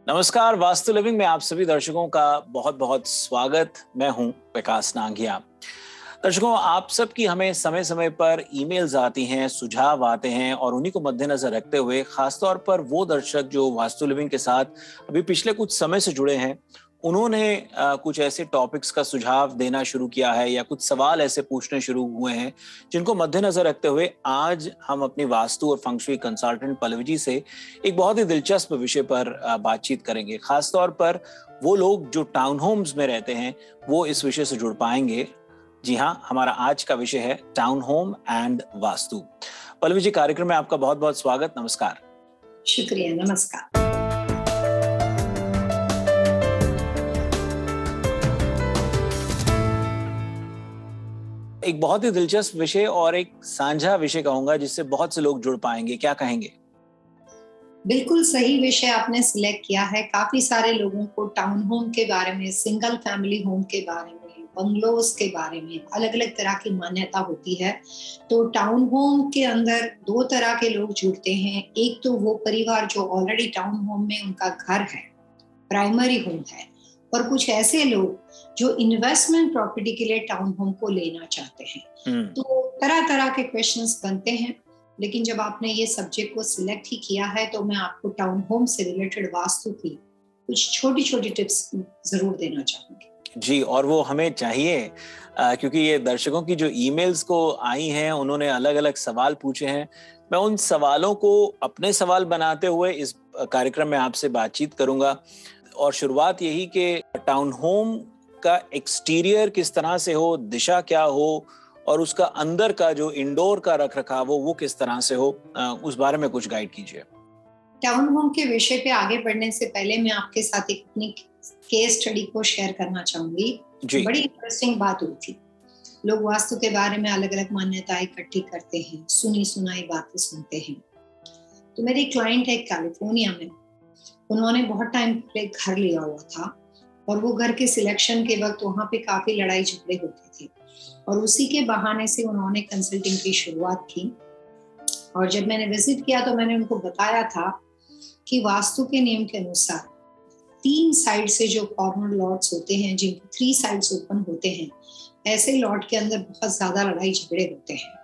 नमस्कार, वास्तु लिविंग में आप सभी दर्शकों का बहुत बहुत स्वागत। मैं हूं विकास नांगिया। दर्शकों, आप सबकी हमें समय समय पर ईमेल्स आती हैं, सुझाव आते हैं और उन्हीं को मद्देनजर रखते हुए खासतौर पर वो दर्शक जो वास्तु लिविंग के साथ अभी पिछले कुछ समय से जुड़े हैं, उन्होंने कुछ ऐसे टॉपिक्स का सुझाव देना शुरू किया है या कुछ सवाल ऐसे पूछने शुरू हुए हैं जिनको मद्देनजर रखते हुए आज हम अपनी वास्तु और फंक्शुई कंसल्टेंट पल्लवी जी से एक बहुत ही दिलचस्प विषय पर बातचीत करेंगे। खासतौर पर वो लोग जो टाउन होम्स में रहते हैं वो इस विषय से जुड़ पाएंगे। जी हाँ, हमारा आज का विषय है town home and vastu. Pallavi ji, कार्यक्रम में आपका बहुत बहुत स्वागत। नमस्कार। शुक्रिया, नमस्कार। एक बहुत ही दिलचस्प विषय और एक साझा विषय कहूंगा जिससे बहुत से लोग जुड़ पाएंगे। क्या कहेंगे? बिल्कुल सही विषय आपने सिलेक्ट किया है। काफी सारे लोगों को टाउन होम के बारे में, सिंगल फैमिली होम के बारे में, बंगलोज के बारे में अलग अलग तरह की मान्यता होती है। तो टाउन होम के अंदर दो तरह के लोग जुड़ते हैं। एक तो वो परिवार जो ऑलरेडी टाउन होम में उनका घर है, प्राइमरी होम है, और कुछ ऐसे लोग जो इन्वेस्टमेंट प्रॉपर्टी के लिए टाउन होम को लेना चाहते हैं। तो तरह तरह के क्वेश्चंस बनते हैं, लेकिन जब आपने ये सब्जेक्ट को सिलेक्ट ही किया है तो मैं आपको टाउन होम से रिलेटेड वास्तु की कुछ छोटी छोटी टिप्स जरूर देना चाहूंगी। जी, और वो हमें चाहिए क्योंकि ये दर्शकों की जो ईमेल्स को आई हैं, उन्होंने अलग अलग सवाल पूछे हैं। मैं उन सवालों को अपने सवाल बनाते हुए इस कार्यक्रम में आपसे बातचीत करूंगा और शुरुआत यही कि टाउन होम का एक्सटीरियर किस तरह से हो, दिशा क्या हो और उसका अंदर का जो इंडोर का रख रखाव हो वो किस तरह से हो, उस बारे में कुछ गाइड कीजिए। टाउन होम के विषय पे आगे बढ़ने से पहले मैं आपके साथ एक अपनी केस स्टडी को शेयर करना चाहूंगी। बड़ी इंटरेस्टिंग बात हुई थी। लोग वास्तु के बारे में अलग अलग मान्यताएं इकट्ठी करते हैं, सुनी सुनाई बातें सुनते हैं। तो मेरी क्लाइंट है कैलिफोर्निया में। उन्होंने बहुत टाइम पहले घर लिया हुआ था और वो घर के सिलेक्शन के वक्त वहां पे काफी लड़ाई झगड़े होते थे और उसी के बहाने से उन्होंने कंसल्टिंग की शुरुआत की। और जब मैंने विजिट किया तो मैंने उनको बताया था कि वास्तु के नियम के अनुसार 3 साइड से जो कॉर्नर लॉट्स होते हैं, जिनके 3 साइड्स ओपन होते हैं, ऐसे लॉट के अंदर बहुत ज्यादा लड़ाई झगड़े होते हैं।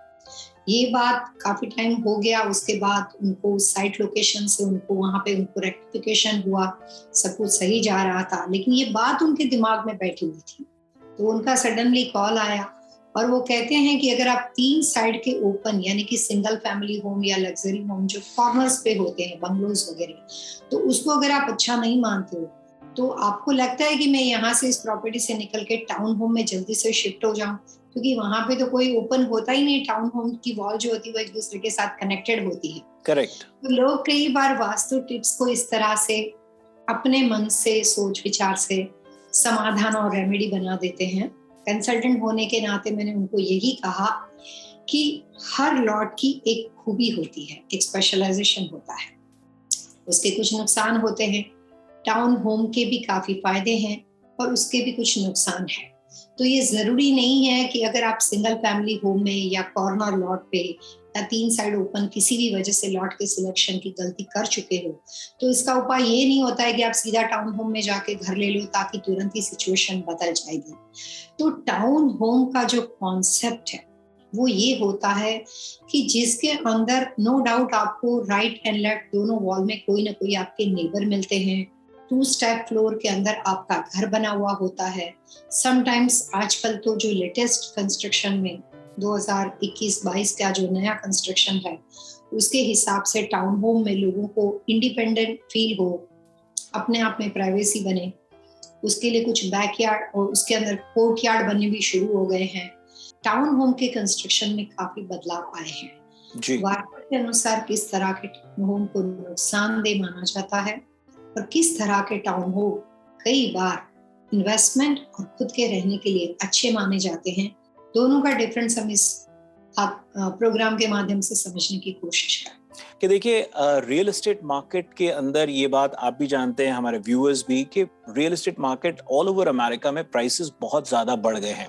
ये बात काफी टाइम हो गया। उसके बाद उनको साइट लोकेशन से उनको रेक्टिफिकेशन हुआ, सब कुछ सही जा रहा था, लेकिन ये बात उनके दिमाग में बैठी हुई थी। तो उनका सडनली कॉल आया और वो कहते हैं कि अगर आप 3 साइड के ओपन, यानी कि सिंगल फैमिली होम या लग्जरी होम जो कॉर्नर्स पे होते हैं, बंगलोज वगैरह, तो उसको अगर आप अच्छा नहीं मानते हो तो आपको लगता है कि मैं यहाँ से इस प्रॉपर्टी से निकल के टाउन होम में जल्दी से शिफ्ट हो जाऊं, क्योंकि वहां पे तो कोई ओपन होता ही नहीं। टाउन होम की वॉल जो होती है वो एक दूसरे के साथ कनेक्टेड होती है। करेक्ट। तो लोग कई बार वास्तु टिप्स को इस तरह से अपने मन से, सोच विचार से समाधान और रेमेडी बना देते हैं। कंसल्टेंट होने के नाते मैंने उनको यही कहा कि हर लॉट की एक खूबी होती है, एक स्पेशलाइजेशन होता है। उसके कुछ नुकसान होते हैं। टाउन होम के भी काफी फायदे हैं और उसके भी कुछ नुकसान है। तो ये जरूरी नहीं है कि अगर आप सिंगल फैमिली होम में या कॉर्नर लॉट पे या 3 साइड ओपन किसी भी वजह से लॉट के सिलेक्शन की गलती कर चुके हो तो इसका उपाय ये नहीं होता है कि आप सीधा टाउन होम में जाके घर ले लो ताकि तुरंत ही सिचुएशन बदल जाएगी। तो टाउन होम का जो कॉन्सेप्ट है वो ये होता है कि जिसके अंदर नो डाउट आपको राइट एंड लेफ्ट दोनों वॉल में कोई ना कोई आपके नेबर मिलते हैं। 2 स्टेप फ्लोर के अंदर आपका घर बना हुआ होता है। समटाइम्स आजकल तो जो लेटेस्ट कंस्ट्रक्शन में 2021-22 का जो नया कंस्ट्रक्शन है उसके हिसाब से टाउन होम में लोगों को इंडिपेंडेंट फील हो, अपने आप में प्राइवेसी बने, उसके लिए कुछ बैकयार्ड और उसके अंदर कोर्टयार्ड बनने भी शुरू हो गए हैं। टाउन होम के कंस्ट्रक्शन में काफी बदलाव आए हैं। वास्तु के अनुसार किस तरह के टाउन होम को नुकसानदेह माना जाता है और किस तरह के टाउन होम कई बार इन्वेस्टमेंट और खुद के रहने के लिए अच्छे माने जाते हैं, दोनों का डिफरेंस हम इस प्रोग्राम के माध्यम से समझने की कोशिश करें। कि देखिए, रियल एस्टेट मार्केट के अंदर ये बात आप भी जानते हैं, हमारे व्यूअर्स भी, कि real estate market all over America में प्राइसेस बहुत ज्यादा बढ़ गए हैं।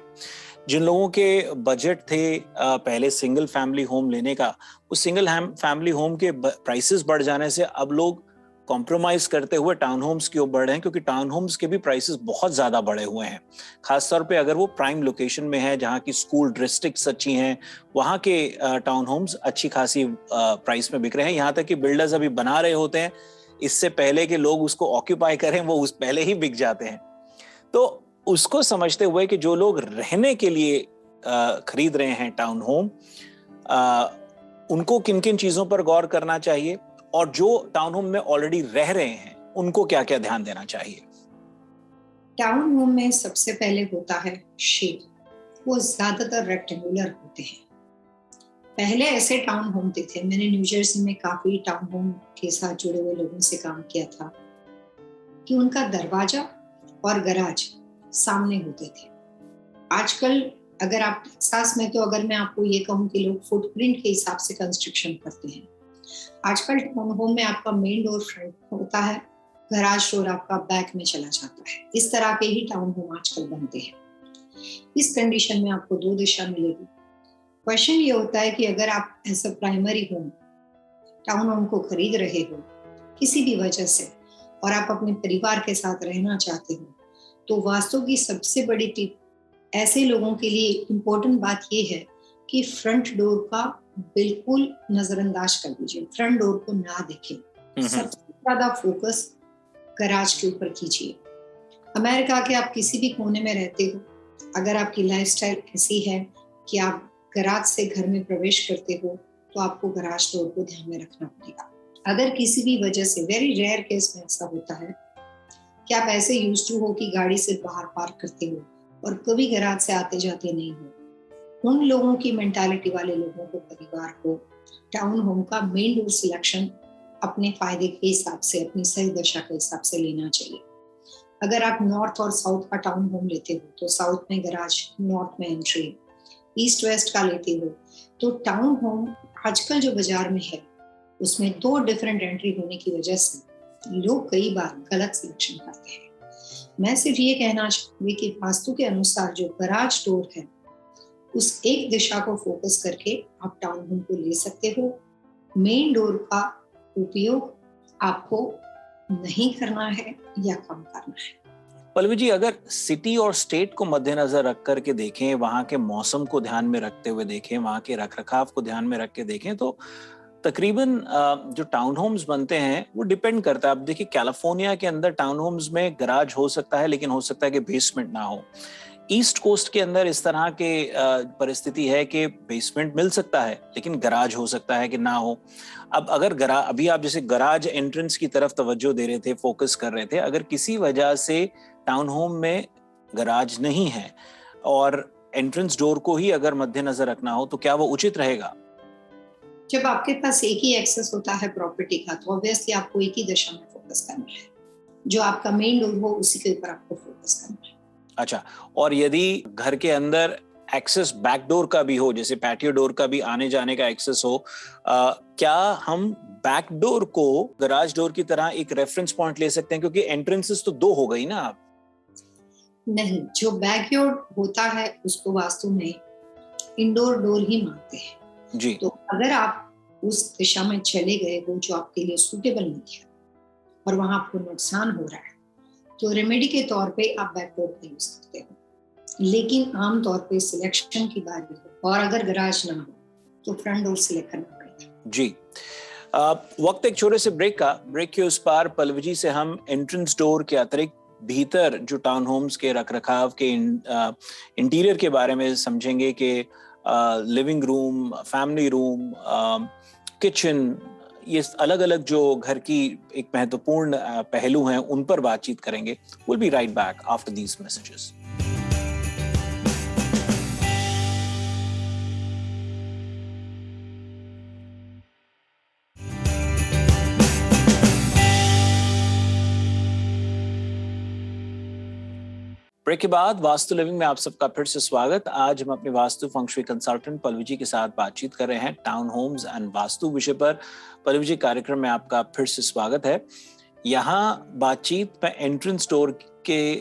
जिन लोगों के बजट थे पहले सिंगल फैमिली होम लेने का, उस सिंगल फैमिली होम के प्राइसेस बढ़ जाने से अब लोग कॉम्प्रोमाइज करते हुए टाउन होम्स की ओर बढ़ रहे हैं, क्योंकि टाउन होम्स के भी प्राइसेस बहुत ज्यादा बढ़े हुए हैं। खासतौर पे अगर वो प्राइम लोकेशन में है, जहाँ की स्कूल डिस्ट्रिक्ट्स अच्छी हैं, वहाँ के टाउन होम्स अच्छी खासी प्राइस में बिक रहे हैं। यहाँ तक कि बिल्डर्स अभी बना रहे होते हैं, इससे पहले कि लोग उसको ऑक्यूपाई करें वो उस पहले ही बिक जाते हैं। तो उसको समझते हुए कि जो लोग रहने के लिए खरीद रहे हैं टाउन होम, उनको किन किन चीजों पर गौर करना चाहिए, और जो टाउन होम में ऑलरेडी रह रहे हैं उनको क्या क्या ध्यान देना चाहिए। टाउन होम में सबसे पहले होता है शेड। वो ज्यादातर रेक्टेंगुलर होते हैं। पहले ऐसे टाउन होम थे, मैंने न्यू जर्सी में काफी टाउन होम के साथ जुड़े हुए लोगों से काम किया था, कि उनका दरवाजा और गराज सामने होते थे। आजकल अगर आप टेक्सास में, तो अगर मैं आपको ये कहूँ कि लोग फुटप्रिंट के हिसाब से कंस्ट्रक्शन करते हैं। आजकल टाउन होम में आपका मेन डोर फ्रंट होता है, गराज डोर आपका बैक में चला जाता है। इस तरह के ही टाउन होम आजकल बनते हैं। इस कंडीशन में आपको 2 दिशा मिलेगी। क्वेश्चन ये होता है कि अगर आप as a primary home town home को खरीद रहे हो किसी भी वजह से, और आप अपने परिवार के साथ रहना चाहते हो, तो वास्तु की सबसे बड़ी टिप ऐसे लोगों के लिए इम्पोर्टेंट बात यह है कि फ्रंट डोर का बिल्कुल नजरअंदाज कर दीजिए। फ्रंट डोर को ना देखें। सबसे ज्यादा फोकस गराज के ऊपर कीजिए। अमेरिका के आप किसी भी कोने में रहते हो, अगर आपकी लाइफस्टाइल ऐसी है कि आप गराज से घर में प्रवेश करते हो, तो आपको गराज डोर को ध्यान में रखना पड़ेगा। अगर किसी भी वजह से, वेरी रेयर केस में ऐसा होता है कि आप ऐसे यूज्ड टू हो कि गाड़ी से बाहर पार्क करते हो और कभी गराज से आते जाते नहीं हो, उन लोगों की मेंटालिटी वाले लोगों को, परिवार को, टाउन होम का मेन डोर सिलेक्शन अपने फायदे के हिसाब से, अपनी सही दशा के हिसाब से लेना चाहिए। अगर आप नॉर्थ और साउथ का टाउन होम लेते हो, तो साउथ में गराज, नॉर्थ में एंट्री, ईस्ट वेस्ट का लेते हो, तो टाउन होम आजकल जो बाजार में है उसमें 2 डिफरेंट एंट्री होने की वजह से लोग कई बार गलत सिलेक्शन करते हैं। मैं सिर्फ ये कहना चाहूंगी कि वास्तु के अनुसार जो गराज डोर है, उस एक दिशा को फोकस करके आप टाउन होम को ले सकते हो। मेन डोर का उपयोग आपको नहीं करना है या कम करना है। पल्लवी जी, अगर सिटी और स्टेट को मद्देनजर रख करके देखें, वहां के मौसम को ध्यान में रखते हुए देखें, वहां के रखरखाव को ध्यान में रख के देखें, तो तकरीबन जो टाउन होम्स बनते हैं वो डिपेंड करता है। अब देखिए, कैलिफोर्निया के अंदर टाउन होम्स में गराज हो सकता है, लेकिन हो सकता है कि बेसमेंट ना हो। ईस्ट कोस्ट के अंदर इस तरह के परिस्थिति है कि बेसमेंट मिल सकता है, लेकिन गराज हो सकता है कि ना हो। अब अगर अभी आप जैसे गराज एंट्रेंस की तरफ तवज्जो दे रहे थे, फोकस कर रहे थे, अगर किसी वजह से टाउन होम में गराज नहीं है और एंट्रेंस डोर को ही अगर मद्देनजर रखना हो, तो क्या वो उचित रहेगा? जब आपके पास एक ही एक्सेस होता है प्रॉपर्टी का, तो ऑब्वियसली आपको एक ही दिशा में फोकस करना है। जो आपका मेन डोर हो उसी के ऊपर आपको फोकस करना है। अच्छा, और यदि घर के अंदर एक्सेस बैक डोर का भी हो, जैसे पैटियो डोर का भी आने जाने का एक्सेस हो, क्या हम बैक डोर को गराज डोर की तरह एक रेफरेंस पॉइंट ले सकते हैं? क्योंकि एंट्रेंसेस तो 2 हो गई ना। आप नहीं, जो बैकयार्ड होता है उसको वास्तु में इंडोर डोर ही मानते हैं जी। तो अगर आप उस दिशा में चले गए हो जो आपके लिए सूटेबल नहीं है और वहां आपको नुकसान हो रहा है, तो रेमेडी के तौर पे आप बैकडोर का यूज करते हो। लेकिन आमतौर पे सिलेक्शन की बात हो और अगर गराज ना हो तो फ्रंट डोर सिलेक्ट करना पड़ेगा। जी। वक्त एक छोटे से ब्रेक का। ब्रेक के उस पार पल्लवी जी से हम एंट्रेंस डोर के अतिरिक्त भीतर जो टाउन होम्स के रखरखाव के इंटीरियर के बारे में समझेंगे कि living room, family room, kitchen, ये अलग अलग जो घर की एक महत्वपूर्ण पहलू हैं, उन पर बातचीत करेंगे। We'll be right back after these messages. Break के बाद वास्तु लिविंग में आप सबका फिर से स्वागत। आज हम अपने वास्तु फंक्शुई कंसल्टेंट पल्लवी जी के साथ बातचीत कर रहे हैं टाउन होम्स एंड वास्तु विषय पर। पल्लवी जी, कार्यक्रम में आपका फिर से स्वागत है। यहाँ बातचीत में एंट्रेंस डोर के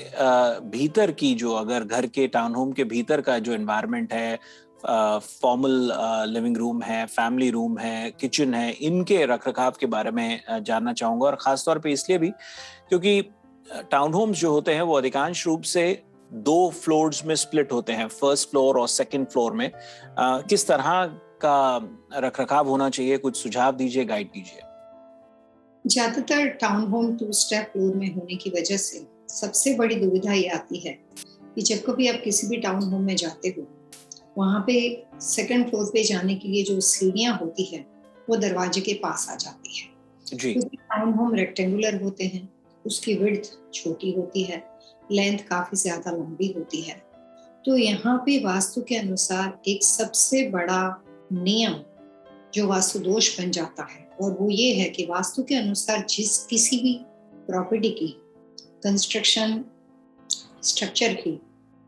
भीतर की, जो अगर घर के टाउन होम के भीतर का जो एनवायरनमेंट है, फॉर्मल लिविंग रूम है, फैमिली रूम है, किचन है, इनके रखरखाव के बारे में जानना चाहूंगा, और खासतौर पे इसलिए भी क्योंकि टाउन होम्स जो होते हैं वो अधिकांश रूप से 2 फ्लोर्स में स्प्लिट होते हैं, फर्स्ट फ्लोर और सेकंड फ्लोर में। किस तरह का रखरखाव होना चाहिए, कुछ सुझाव दीजिए, गाइड कीजिए। ज्यादातर टाउन होम 2 स्टेप फ्लोर में होने की वजह से सबसे बड़ी दुविधा ये आती है कि जब कभी आप किसी भी टाउन होम में जाते हो, वहां पे सेकंड फ्लोर पे जाने के लिए जो सीढ़ियां होती है वो दरवाजे के पास आ जाती है। जी। क्योंकि टाउन होम रेक्टेंगुलर होते हैं, उसकी विड्थ छोटी होती है, लेंथ काफी ज्यादा लंबी होती है। तो यहाँ पे वास्तु के अनुसार एक सबसे बड़ा नियम जो वास्तु दोष बन जाता है, और वो ये है कि वास्तु के अनुसार जिस किसी भी प्रॉपर्टी की कंस्ट्रक्शन स्ट्रक्चर की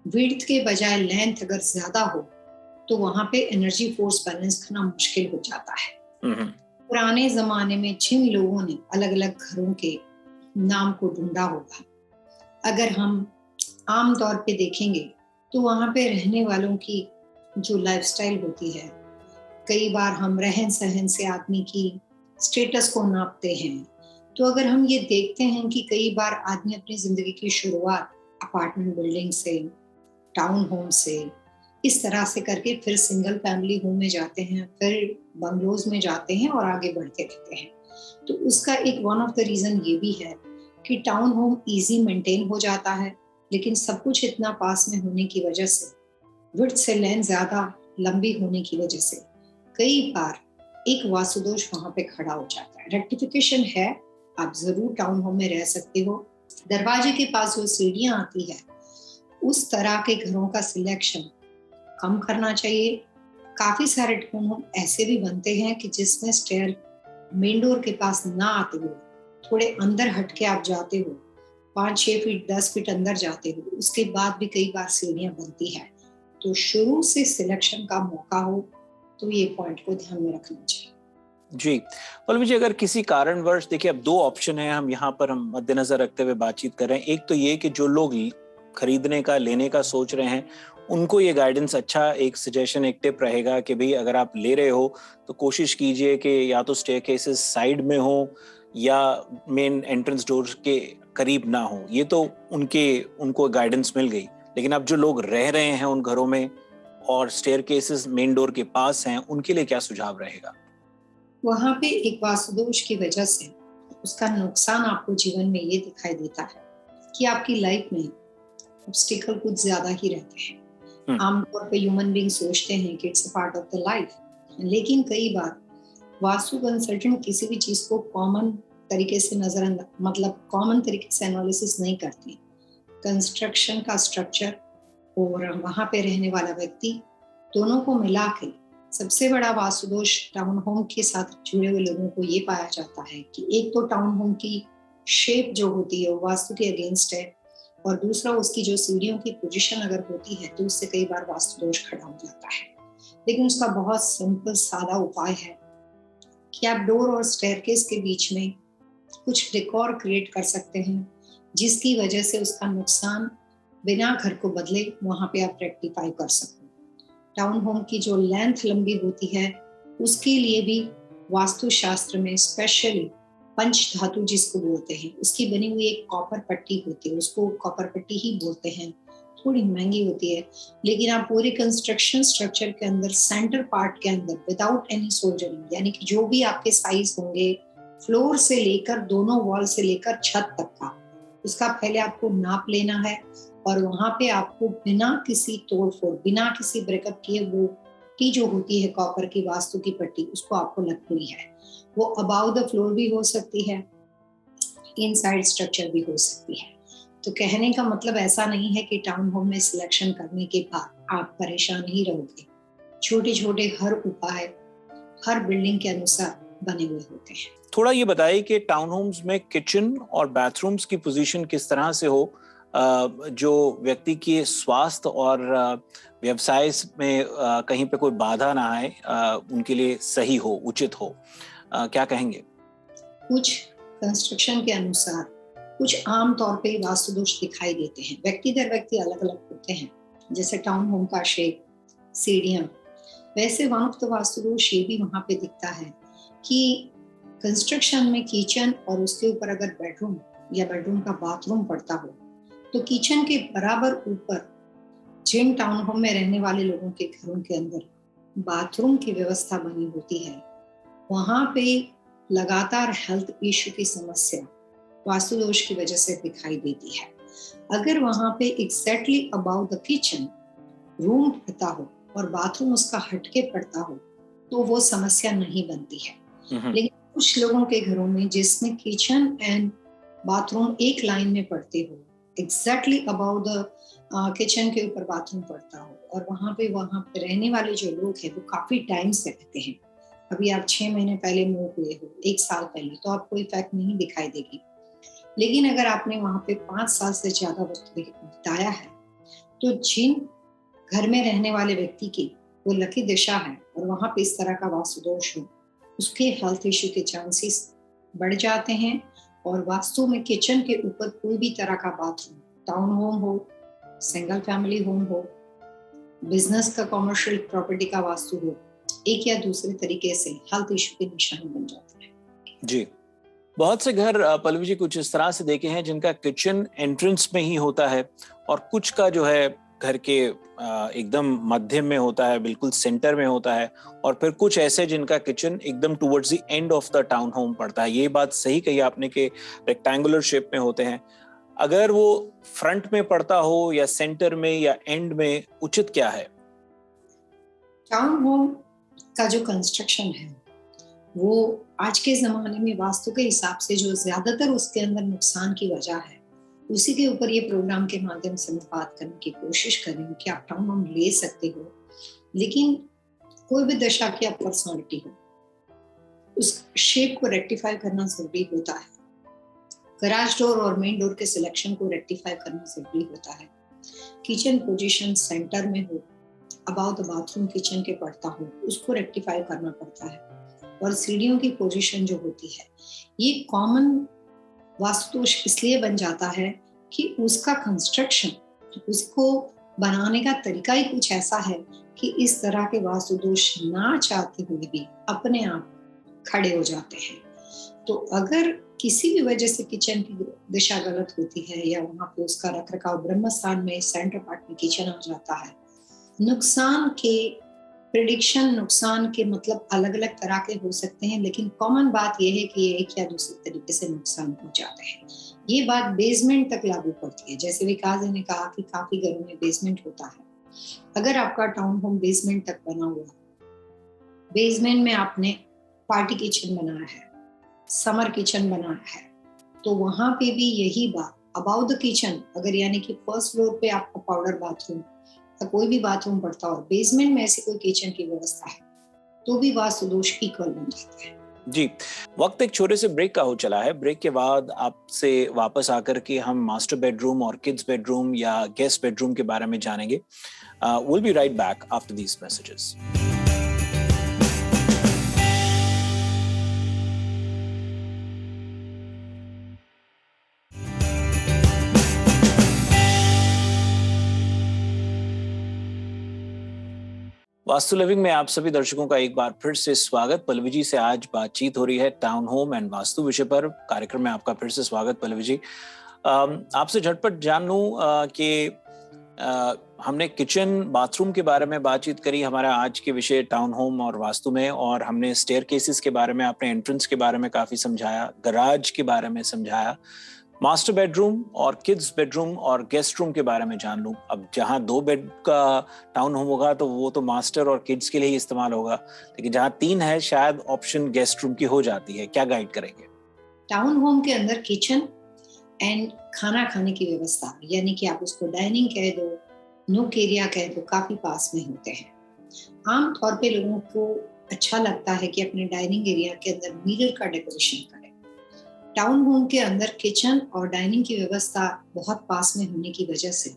विड्थ के बजाय लेंथ अगर ज्यादा हो तो वहां पे एनर्जी फोर्स बैलेंस करना मुश्किल हो जाता है। पुराने जमाने में जिन लोगों ने अलग अलग घरों के नाम को ढूंढा होगा, अगर हम आम तौर पे देखेंगे तो वहां पे रहने वालों की जो लाइफस्टाइल होती है, कई बार हम रहन सहन से आदमी की स्टेटस को नापते हैं। तो अगर हम ये देखते हैं कि कई बार आदमी अपनी जिंदगी की शुरुआत अपार्टमेंट बिल्डिंग से, टाउन होम से, इस तरह से करके फिर सिंगल फैमिली होम में जाते हैं, फिर बंगलोज में जाते हैं और आगे बढ़ते रहते हैं। तो उसका एक वन ऑफ द रीजन ये भी है कि टाउन होम इजी मेंटेन हो जाता है, लेकिन सब कुछ इतना पास में होने की वजह से, विड्थ से लेंथ ज्यादा लंबी होने की वजह से कई बार एक वास्तु दोष वहां पे खड़ा हो जाता है। रेक्टिफिकेशन है, आप जरूर टाउन होम में रह सकते हो। दरवाजे के पास जो सीढ़ियां आती है, उस तरह के घरों का सिलेक्शन कम करना चाहिए। काफी सारे टाउन होम ऐसे भी बनते हैं कि जिसमें स्टेयर मेन डोर के पास ना आते हुए थोड़े अंदर हट के आप जाते हो, 5-6 फीट 10 फीट अंदर जाते हो, उसके बाद भी कई बार सीढ़ियां बनती है। तो शुरू से सिलेक्शन का मौका हो तो ये पॉइंट को ध्यान में रखना चाहिए। जी, पल्लवी जी, अगर किसी कारणवश, देखिए अब 2 ऑप्शन है, हम यहाँ पर हम मद्देनजर रखते हुए बातचीत कर रहे हैं। एक तो ये कि जो लोग खरीदने का, लेने का सोच रहे हैं, उनको ये गाइडेंस अच्छा, एक सजेशन, एक टिप रहेगा कि भाई अगर आप ले रहे हो तो कोशिश कीजिए कि या तो स्टेयरकेसेस साइड में हो या मेन एंट्रेंस डोर के करीब ना हो। ये तो उनको गाइडेंस मिल गई। लेकिन अब जो लोग रह रहे हैं उन घरों में और स्टेयरकेसेस मेन डोर के पास हैं, उनके लिए क्या सुझाव रहेगा? वहां पे एक वास्तु दोष की वजह से उसका नुकसान आपको जीवन में ये दिखाई देता है कि आपकी लाइफ में ऑब्स्टिकल कुछ ज्यादा ही रहते हैं। आमतौर पे ह्यूमन बीइंग सोचते हैं कि it's a part of the life, लेकिन कई बार वास्तु कंसल्टेंट किसी भी चीज को कॉमन तरीके से कॉमन तरीके से एनालिसिस नहीं करते। कंस्ट्रक्शन का स्ट्रक्चर और वहां पे रहने वाला व्यक्ति, दोनों को मिला के सबसे बड़ा वास्तु दोष टाउन होम के साथ जुड़े हुए लोगों को ये पाया जाता है कि एक तो टाउन होम की शेप जो होती है वो वास्तु के अगेंस्ट है, और दूसरा उसकी जो सीढ़ियों की पोजीशन अगर होती है तो उससे कई बार वास्तु दोष खड़ा हो जाता है। लेकिन उसका बहुत सिंपल सादा उपाय है कि आप डोर और स्टेयरकेस के बीच में कुछ डेकोर क्रिएट कर सकते हैं, जिसकी वजह से उसका नुकसान बिना घर को बदले वहां पे आप रेक्टिफाई कर सकते हैं। टाउन होम की जो लेंथ लंबी होती है, उसके लिए भी वास्तु शास्त्र में स्पेशली पंच धातु जिसको बोलते हैं, उसकी बनी हुई एक कॉपर पट्टी होती है, उसको कॉपर पट्टी ही बोलते हैं। थोड़ी महंगी होती है, लेकिन आप पूरे कंस्ट्रक्शन स्ट्रक्चर के अंदर सेंटर पार्ट के अंदर विदाउट एनी सोल्डरिंग, यानी कि जो भी आपके साइज होंगे फ्लोर से लेकर दोनों वॉल से लेकर छत तक का, उसका पहले आपको नाप लेना है, और वहां पे आपको बिना किसी तोड़फोड़, बिना किसी ब्रेकअप किए वो पट्टी जो होती है कॉपर की वास्तु की पट्टी, उसको आपको लगनी है। वो अबाउ द फ्लोर भी हो सकती है, इनसाइड स्ट्रक्चर भी हो सकती है। तो कहने का मतलब ऐसा नहीं है कि टाउन होम में सिलेक्शन करने के बाद आप परेशान ही रहोगे। छोटे छोटे हर उपाय हर बिल्डिंग के अनुसार बने हुए होते हैं। थोड़ा ये बताइए कि टाउन होम्स में किचन और बाथरूम्स की पोजीशन किस तरह से हो, जो व्यक्ति के स्वास्थ्य और व्यवसाय में कहीं पे कोई बाधा ना आए, उनके लिए सही हो, उचित हो, क्या कहेंगे? कुछ कंस्ट्रक्शन के अनुसार कुछ आम तौर पे वास्तु दोष दिखाई देते हैं, व्यक्ति दर व्यक्ति अलग अलग होते हैं। जैसे टाउन होम का शेप, सीढ़ियां वैसे वक्त वास्तु दोष ये भी वहां पे दिखता है कि कंस्ट्रक्शन में किचन और उसके ऊपर अगर बेडरूम या बेडरूम का बाथरूम पड़ता हो तो किचन के बराबर ऊपर जिन टाउन होम में रहने वाले लोगों के घरों के अंदर बाथरूम की व्यवस्था बनी होती है, वहां पे लगातार हेल्थ इश्यू की समस्या वास्तु दोष की वजह से दिखाई देती है। अगर वहां पे exactly about the kitchen room पड़ता हो और बाथरूम उसका हटके पड़ता हो तो वो समस्या नहीं बनती है। लेकिन कुछ लोगों के घरों में जिसमें किचन एंड बाथरूम एक लाइन में पड़ते हो, एग्जैक्टली अबाउट द किचन के ऊपर बाथरूम पड़ता हो और वहां पे रहने वाले जो लोग हैं वो काफी टाइम से रहते हैं। अभी आप 6 महीने पहले मूव हुए हो, 1 साल पहले, तो आपको इफेक्ट नहीं दिखाई देगी। लेकिन अगर आपने वहां पे 5 साल से ज्यादा वक्त बिताया है तो जिन घर में रहने वाले व्यक्ति की वो लकी दिशा है और वहां पे इस तरह का वास्तु दोष हो, उसके हेल्थ इश्यू के चांसेस बढ़ जाते हैं। और वास्तु में किचन के ऊपर कोई भी तरह का बाथरूम, टाउन होम हो, सिंगल फैमिली होम हो, बिजनेस का, कॉमर्शियल प्रॉपर्टी का वास्तु हो, एक या दूसरे तरीके से हेल्थ इश्यू की निशानी बन जाता है। जी, बहुत से घर पल्लवी जी कुछ इस तरह से देखे हैं जिनका किचन एंट्रेंस में ही होता है और कुछ का जो है घर के एकदम मध्य में होता है, बिल्कुल सेंटर में होता है, और फिर कुछ ऐसे जिनका किचन एकदम towards the end of the town home पड़ता है। ये बात सही कही आपने कि रेक्टेंगुलर शेप में होते हैं। अगर वो फ्रंट में पड़ता हो या सेंटर में या एंड में, उचित क्या है? टाउन होम का जो कंस्ट्रक्शन है वो आज के जमाने में वास्तु के हिसाब से जो ज्यादातर उसके अंदर नुकसान की वजह है, उसी के ऊपर ये प्रोग्राम के माध्यम से मैं बात करने की कोशिश करेंगे कि आप टाउन होम ले सकते हो, लेकिन कोई भी दशा की आप पर्सनालिटी हो, उस शेप को रेक्टिफाई करना जरूरी होता है। गैराज डोर और मेन डोर के सिलेक्शन को रेक्टिफाई करना जरूरी होता है। किचन पोजीशन सेंटर में हो, अबाउट द बाथरूम किचन के पड़ता हो, उसको रेक्टिफाई करना पड़ता है। और सीढ़ियों की पोजीशन जो होती है, ये कॉमन वास्तु दोष इसलिए बन जाता है कि उसका कंस्ट्रक्शन, उसको बनाने का तरीका ही कुछ ऐसा है कि इस तरह के वास्तु दोष ना चाहते हुए भी अपने आप खड़े हो जाते हैं। तो अगर किसी भी वजह से किचन की दिशा गलत होती है या वहां पे उसका रखरखाव ब्रह्म स्थान में सेंटर पार्ट में किचन आ जाता है, नुकसान के प्रिडिक्शन, नुकसान के मतलब अलग अलग तरह के हो सकते हैं, लेकिन कॉमन बात यह है कि एक या दूसरे तरीके से नुकसान हो जाते हैं। ये बात बेसमेंट तक लागू पड़ती है। जैसे विकास जी ने कहा कि काफी घरों में बेसमेंट होता है। अगर आपका टाउन होम बेसमेंट तक बना हुआ, बेसमेंट में आपने पार्टी किचन बनाया है, समर किचन बनाया है, तो वहां पे भी यही बात अबाउट द किचन, अगर यानी कि फर्स्ट फ्लोर पे आपका पाउडर बाथरूम या कोई भी बाथरूम पड़ता हो, बेसमेंट में ऐसी कोई किचन की व्यवस्था है, तो भी वास्तु दोष इक्वल बन जाता है। जी, वक्त एक छोटे से ब्रेक का हो चला है। ब्रेक के बाद आपसे वापस आकर के हम मास्टर बेडरूम और किड्स बेडरूम या गेस्ट बेडरूम के बारे में जानेंगे। We'll be right back after these messages. Vastu living में आप सभी दर्शकों का एक बार फिर से स्वागत। पल्लवी जी से आज बातचीत हो रही है टाउन होम एंड वास्तु विषय पर। कार्यक्रम में आपका फिर से स्वागत पल्लवी जी। आपसे झटपट जान लूं कि हमने किचन बाथरूम के बारे में बातचीत करी, हमारा आज के विषय टाउन होम और वास्तु में, और हमने स्टेयर केसेस के बारे में, आपने एंट्रेंस के बारे में काफी समझाया, गराज के बारे में समझाया, मास्टर बेडरूम और किड्स बेडरूम और गेस्ट रूम के बारे में जान लूं। अब जहां 2 बेड का टाउन होम होगा तो वो तो मास्टर और किड्स के लिए ही इस्तेमाल होगा, लेकिन जहां 3 है शायद ऑप्शन गेस्ट रूम की हो जाती है। क्या गाइड करेंगे? टाउन होम के अंदर किचन एंड खाना खाने की व्यवस्था, यानी कि आप उसको डाइनिंग कह दो, नूक एरिया कह दो, काफी पास में होते हैं। आम तौर पे लोगों को अच्छा लगता है कि अपने डाइनिंग एरिया के अंदर मिरर का डेकोरेशन करें। टाउन होम के अंदर किचन और डाइनिंग की व्यवस्था बहुत पास में होने की वजह से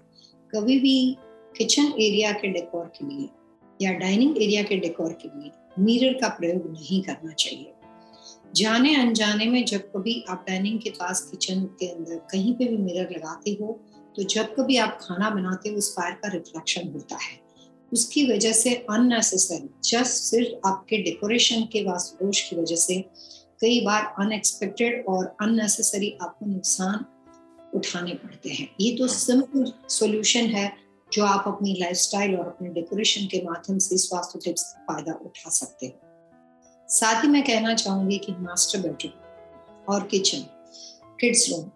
कभी भी किचन एरिया के डेकोर के लिए या डाइनिंग एरिया के डेकोर के लिए मिरर का प्रयोग नहीं करना चाहिए। जाने अनजाने में जब कभी आप डाइनिंग के पास किचन के अंदर कहीं पे भी मिरर लगाते हो, तो जब कभी आप खाना बनाते हो उस फायर का रिफ्लेक्शन होता है। उसकी वजह से अननेसेसरी जस्ट सिर्फ आपके डेकोरेशन के वास्तु दोष की वजह से कई बार अनएक्सपेक्टेड और अननेसेसरी आपको नुकसान उठाने पड़ते हैं। ये तो सिंपल सॉल्यूशन है जो आप अपनी लाइफस्टाइल और अपने डेकोरेशन के माध्यम से इस वास्तु टिप्स का फायदा उठा सकते हो। साथ ही मैं कहना चाहूंगी कि मास्टर बेडरूम और किचन, किड्स रूम,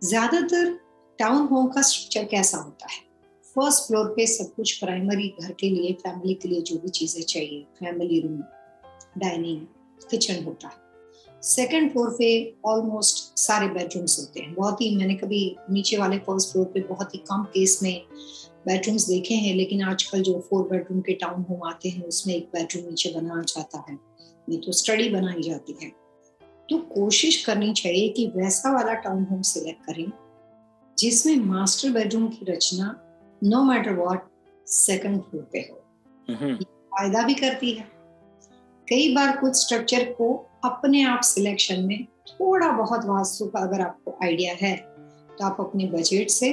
ज्यादातर टाउन होम का स्ट्रक्चर कैसा होता है? फर्स्ट फ्लोर पे सब कुछ प्राइमरी घर के लिए, फैमिली के लिए जो भी चीजें चाहिए, फैमिली रूम, डाइनिंग, किचन होता है। सेकंड फ्लोर पे ऑलमोस्ट सारे बेडरूम्स होते हैं। बहुत ही, मैंने कभी नीचे वाले फर्स्ट फ्लोर पे बहुत ही कम केस में बेडरूम्स देखे हैं, लेकिन आजकल जो 4 बेडरूम के टाउन होम आते हैं उसमें एक बेडरूम नीचे बनाया जाता है, ये तो स्टडी बनाई जाती है। तो कोशिश करनी चाहिए कि वैसा वाला टाउन होम सिलेक्ट करें जिसमें मास्टर बेडरूम की रचना no matter what second floor पे हो। फायदा भी करती है। कई बार कुछ स्ट्रक्चर को अपने आप सिलेक्शन में थोड़ा बहुत वास्तु का अगर आपको आइडिया है तो आप अपने बजट से,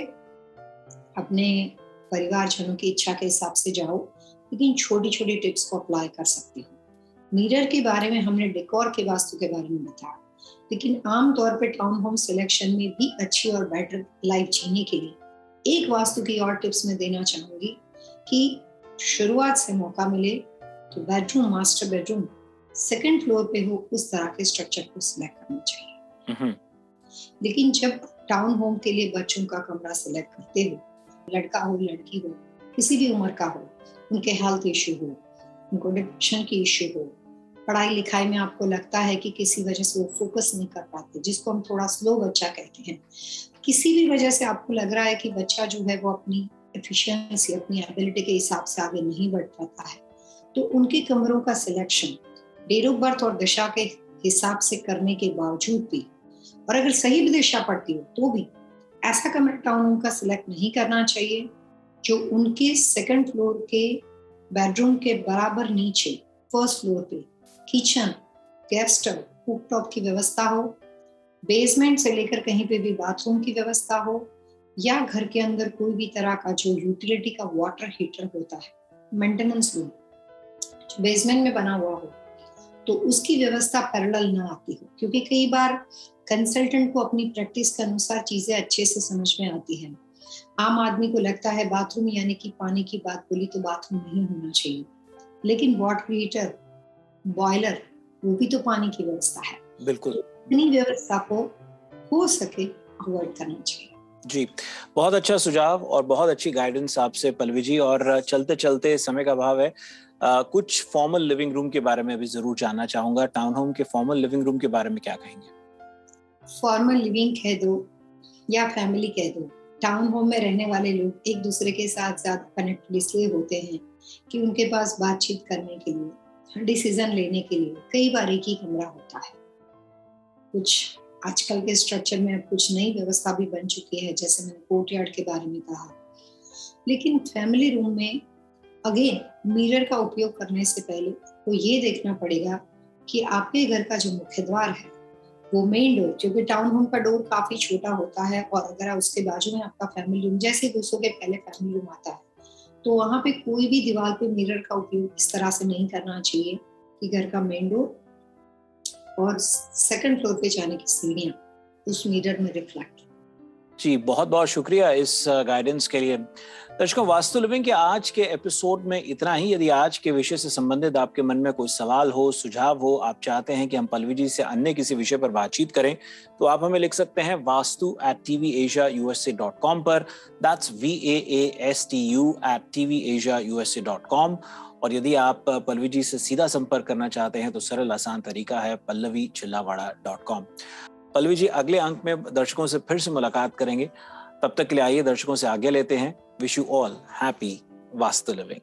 अपने परिवारजनों की इच्छा के हिसाब से जाओ, लेकिन छोटी छोटी टिप्स को अप्लाई कर सकते हो। मिरर के बारे में हमने डेकोर के वास्तु के बारे में बताया, लेकिन आमतौर पे टाउन होम सिलेक्शन में भी अच्छी और बेटर लाइफ जीने के लिए एक वास्तु की और टिप्स में देना चाहूंगी कि शुरुआत से मौका मिले तो bedroom, master bedroom second floor पे हो, उस तरह के स्ट्रक्चर को सिलेक्ट करना चाहिए। लेकिन जब टाउन होम के लिए बच्चों का कमरा सिलेक्ट करते हो, लड़का हो लड़की हो, किसी भी उम्र का हो, उनके हेल्थ इश्यू हो, उनको डिप्रेशन की इश्यू हो, पढ़ाई लिखाई में आपको लगता है कि किसी वजह से वो फोकस नहीं कर पाते, जिसको हम थोड़ा स्लो बच्चा कहते हैं, किसी भी वजह से आपको लग रहा है कि बच्चा जो है वो अपनी एफिशिएंसी, अपनी एबिलिटी के हिसाब से आगे नहीं बढ़ पाता है, तो उनके कमरों का सिलेक्शन डेट ऑफ बर्थ और दिशा के हिसाब से करने के बावजूद भी, और अगर सही भी दिशा पड़ती हो तो भी, ऐसा कमरा टाउन होम का सिलेक्ट नहीं करना चाहिए जो उनके सेकंड फ्लोर के बेडरूम के बराबर नीचे फर्स्ट फ्लोर पे किचन, गैस स्टोव, कुकटॉप की व्यवस्था हो, बेसमेंट से लेकर कहीं पे भी बाथरूम की व्यवस्था हो, या घर के अंदर कोई भी तरह का जो यूटिलिटी का वाटर हीटर होता है, मेंटेनेंस रूम जो बेसमेंट में बना हुआ हो, तो उसकी व्यवस्था पैरेलल ना आती हो। क्योंकि कई बार कंसल्टेंट को अपनी प्रैक्टिस के अनुसार चीजें अच्छे से समझ में आती हैं। आम आदमी को लगता है बाथरूम यानी कि पानी की बात बोली तो बाथरूम नहीं होना चाहिए, लेकिन वाटर हीटर, बॉयलर, वो भी तो पानी की व्यवस्था है। बिल्कुल, इतनी व्यवस्था को हो सके अवॉइड करना चाहिए। जी, बहुत अच्छा सुझाव और बहुत अच्छी गाइडेंस आपसे पल्लवी जी। और चलते चलते, समय का अभाव है, कुछ फॉर्मल लिविंग रूम के बारे में भी जरूर जानना चाहूंगा। टाउन होम के फॉर्मल लिविंग रूम के बारे में क्या कहेंगे? फॉर्मल लिविंग कह दो या फैमिली कह दो, टाउन होम में रहने वाले लोग एक दूसरे के साथ ज्यादा कनेक्टेड इसलिए होते हैं कि उनके पास बातचीत करने के लिए, डिसीजन लेने के लिए कई बार एक ही कमरा होता है। कुछ आजकल के स्ट्रक्चर में अब कुछ नई व्यवस्था भी बन चुकी है, जैसे मैंने कोर्टयार्ड के बारे में कहा। लेकिन फैमिली रूम में अगेन मिरर का उपयोग करने से पहले तो ये देखना पड़ेगा कि आपके घर का जो मुख्य द्वार है वो मेन डोर, क्योंकि टाउन होम का डोर काफी छोटा होता है, और अगर उसके बाजू में आपका फैमिली रूम, जैसे घुसो के पहले फैमिली रूम आता है, तो वहां पे कोई भी दीवार पे मिरर का उपयोग इस तरह से नहीं करना चाहिए कि घर का मेन डोर और सेकंड फ्लोर पे जाने की सीढ़ियां उस मिरर में रिफ्लेक्ट। जी, बहुत बहुत शुक्रिया इस गाइडेंस के लिए। दर्शकों, वास्तु लिविंग के आज के एपिसोड में इतना ही। यदि आज के विषय से संबंधित आपके मन में कोई सवाल हो, सुझाव हो, आप चाहते हैं कि हम पल्लवी जी से अन्य किसी विषय पर बातचीत करें, तो आप हमें लिख सकते हैं vastu@tvasiausa.com पर। That's VAASTU@tvasiausa.com। और यदि आप पल्लवी जी से सीधा संपर्क करना चाहते हैं तो सरल आसान तरीका है pallavichillawada.com। पल्लवी जी, अगले अंक में दर्शकों से फिर से मुलाकात करेंगे। तब तक के लिए आइए दर्शकों से आज्ञा लेते हैं। Wish you all happy vastu living.